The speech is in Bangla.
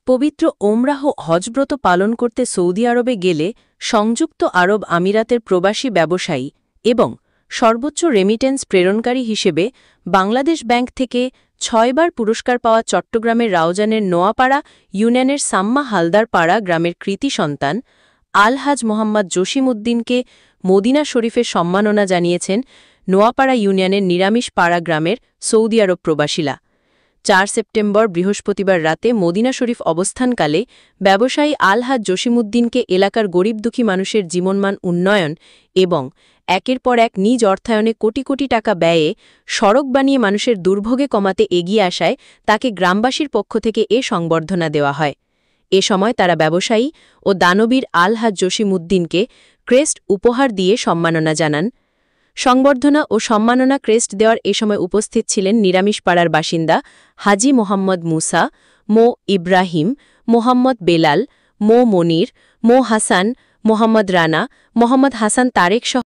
পবিত্র ওমরাহ হজব্রত পালন করতে সৌদি আরবে গেলে সংযুক্ত আরব আমিরাতের প্রবাসী ব্যবসায়ী এবং সর্বোচ্চ রেমিটেন্স প্রেরণকারী হিসেবে বাংলাদেশ ব্যাংক থেকে ৬ বার পুরস্কার পাওয়া চট্টগ্রামের রাউজানের নোয়াপাড়া ইউনিয়নের সাম্মা হালদার পাড়া গ্রামের কৃতি সন্তান আলহাজ মোহাম্মদ জসিম উদ্দিনকে মদিনা শরীফের সম্মাননা জানিয়েছেন নোয়াপাড়া ইউনিয়নের নিরামিষ পাড়া গ্রামের সৌদি আরব প্রবাসীরা। ৪ সেপ্টেম্বর বৃহস্পতিবার রাতে মদিনা শরীফ অবস্থানকালে ব্যবসায়ী আলহাজ জসিমউদ্দিনকে এলাকার গরিব দুঃখী মানুষের জীবনমান উন্নয়ন এবং একের পর এক নিজ অর্থায়নে কোটি কোটি টাকা ব্যয়ে সড়ক বানিয়ে মানুষের দুর্ভোগে কমাতে এগিয়ে আসায় তাকে গ্রামবাসীর পক্ষ থেকে এ সংবর্ধনা দেওয়া হয়। এ সময় তারা ব্যবসায়ী ও দানবীর আলহাজ জসিমউদ্দিনকে ক্রেস্ট উপহার দিয়ে সম্মাননা জানান। সংবর্ধনা ও সম্মাননা ক্রেস্ট দেওয়ার এ সময় উপস্থিত ছিলেন নিরামিষ পাড়ার বাসিন্দা হাজি মোহাম্মদ মুসা, মো ইব্রাহিম, মোহাম্মদ বেলাল, মো মনির, মো হাসান, মোহাম্মদ রানা, মোহাম্মদ হাসান তারেক সহ